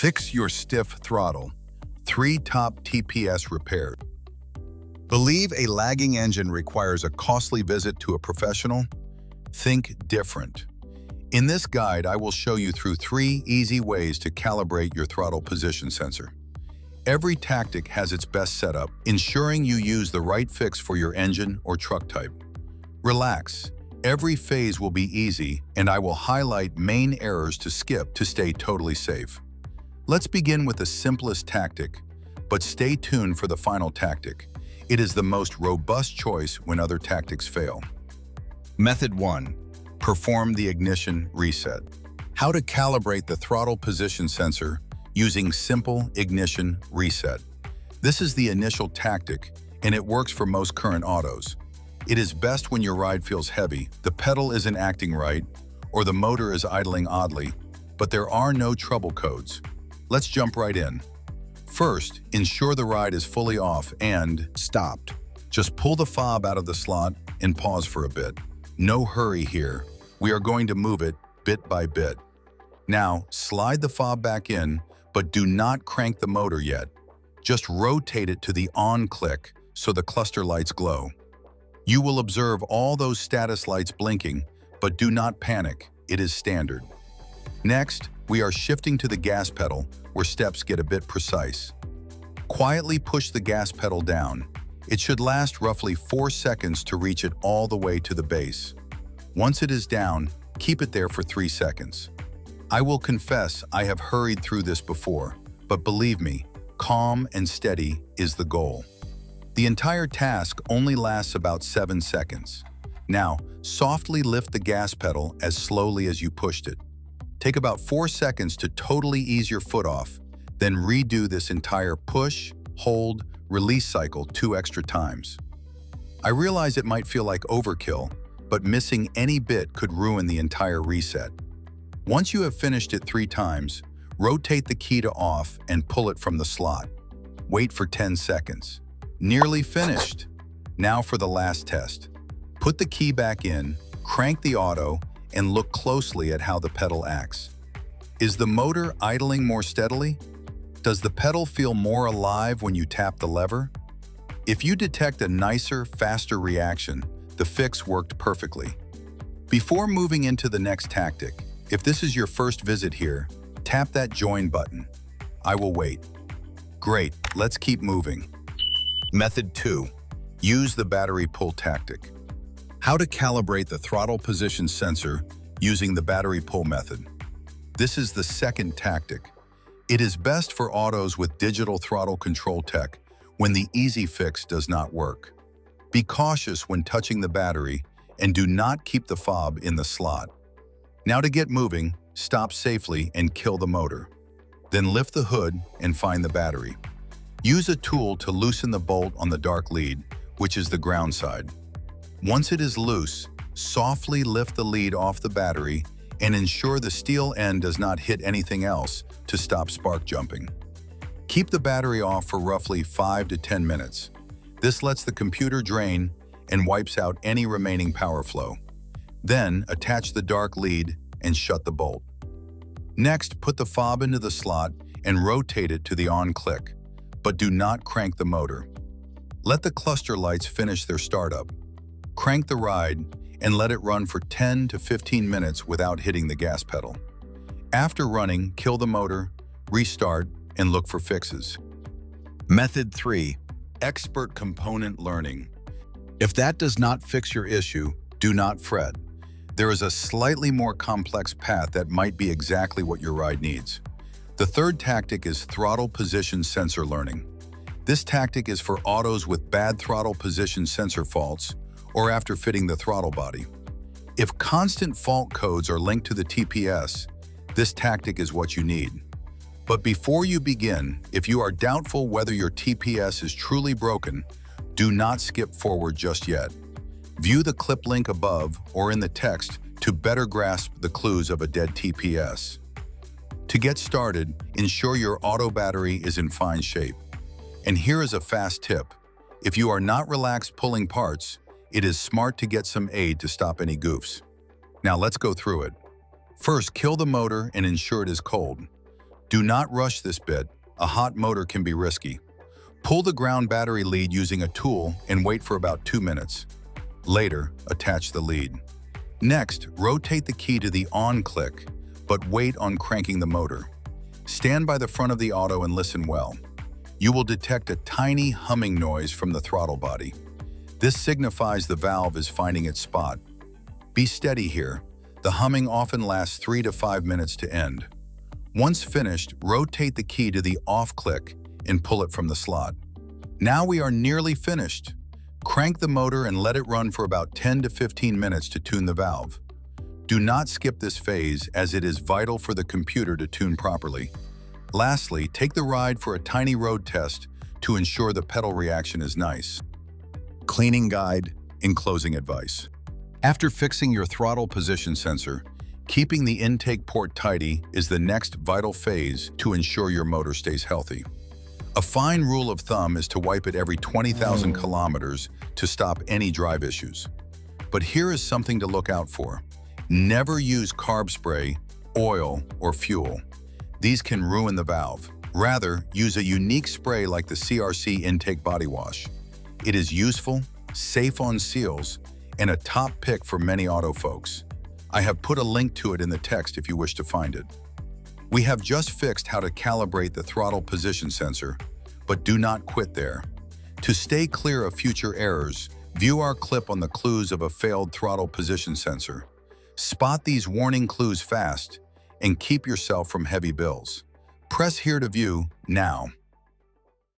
Fix your stiff throttle. 3 top TPS repairs. Believe a lagging engine requires a costly visit to a professional? Think different. In this guide, I will show you through 3 easy ways to calibrate your throttle position sensor. Every tactic has its best setup, ensuring you use the right fix for your engine or truck type. Relax. Every phase will be easy, and I will highlight main errors to skip to stay totally safe. Let's begin with the simplest tactic, but stay tuned for the final tactic. It is the most robust choice when other tactics fail. Method 1. Perform the ignition reset. How to calibrate the throttle position sensor using simple ignition reset. This is the initial tactic, and it works for most current autos. It is best when your ride feels heavy, the pedal isn't acting right, or the motor is idling oddly, but there are no trouble codes. Let's jump right in. First, ensure the ride is fully off and stopped. Just pull the fob out of the slot and pause for a bit. No hurry here. We are going to move it bit by bit. Now, slide the fob back in, but do not crank the motor yet. Just rotate it to the on click so the cluster lights glow. You will observe all those status lights blinking, but do not panic. It is standard. Next, we are shifting to the gas pedal, where steps get a bit precise. Quietly push the gas pedal down. It should last roughly 4 seconds to reach it all the way to the base. Once it is down, keep it there for 3 seconds. I will confess I have hurried through this before, but believe me, calm and steady is the goal. The entire task only lasts about 7 seconds. Now, softly lift the gas pedal as slowly as you pushed it. Take about 4 seconds to totally ease your foot off, then redo this entire push, hold, release cycle 2 extra times. I realize it might feel like overkill, but missing any bit could ruin the entire reset. Once you have finished it 3 times, rotate the key to off and pull it from the slot. Wait for 10 seconds. Nearly finished. Now for the last test. Put the key back in, crank the auto, and look closely at how the pedal acts. Is the motor idling more steadily? Does the pedal feel more alive when you tap the lever? If you detect a nicer, faster reaction, the fix worked perfectly. Before moving into the next tactic, if this is your first visit here, tap that join button. I will wait. Great, let's keep moving. Method 2. Use the battery pull tactic. How to calibrate the throttle position sensor using the battery pull method. This is the second tactic. It is best for autos with digital throttle control tech when the easy fix does not work. Be cautious when touching the battery and do not keep the fob in the slot. Now to get moving, stop safely and kill the motor. Then lift the hood and find the battery. Use a tool to loosen the bolt on the dark lead, which is the ground side. Once it is loose, softly lift the lead off the battery and ensure the steel end does not hit anything else to stop spark jumping. Keep the battery off for roughly 5 to 10 minutes. This lets the computer drain and wipes out any remaining power flow. Then attach the dark lead and shut the bolt. Next, put the fob into the slot and rotate it to the on click, but do not crank the motor. Let the cluster lights finish their startup. Crank the ride and let it run for 10 to 15 minutes without hitting the gas pedal. After running, kill the motor, restart, and look for fixes. Method 3. Expert component learning. If that does not fix your issue, do not fret. There is a slightly more complex path that might be exactly what your ride needs. The third tactic is throttle position sensor learning. This tactic is for autos with bad throttle position sensor faults or after fitting the throttle body. If constant fault codes are linked to the TPS, this tactic is what you need. But before you begin, if you are doubtful whether your TPS is truly broken, do not skip forward just yet. View the clip link above or in the text to better grasp the clues of a dead TPS. To get started, ensure your auto battery is in fine shape. And here is a fast tip. If you are not relaxed pulling parts, it is smart to get some aid to stop any goofs. Now let's go through it. First, kill the motor and ensure it is cold. Do not rush this bit. A hot motor can be risky. Pull the ground battery lead using a tool and wait for about 2 minutes. Later, attach the lead. Next, rotate the key to the on click, but wait on cranking the motor. Stand by the front of the auto and listen well. You will detect a tiny humming noise from the throttle body. This signifies the valve is finding its spot. Be steady here. The humming often lasts 3 to 5 minutes to end. Once finished, rotate the key to the off click and pull it from the slot. Now we are nearly finished. Crank the motor and let it run for about 10 to 15 minutes to tune the valve. Do not skip this phase as it is vital for the computer to tune properly. Lastly, take the ride for a tiny road test to ensure the pedal reaction is nice. Cleaning guide and closing advice. After fixing your throttle position sensor, keeping the intake port tidy is the next vital phase to ensure your motor stays healthy. A fine rule of thumb is to wipe it every 20,000 kilometers to stop any drive issues. But here is something to look out for. Never use carb spray, oil, or fuel. These can ruin the valve. Rather, use a unique spray like the CRC intake body wash. It is useful, safe on seals, and a top pick for many auto folks. I have put a link to it in the text if you wish to find it. We have just fixed how to calibrate the throttle position sensor, but do not quit there. To stay clear of future errors, view our clip on the clues of a failed throttle position sensor. Spot these warning clues fast and keep yourself from heavy bills. Press here to view now.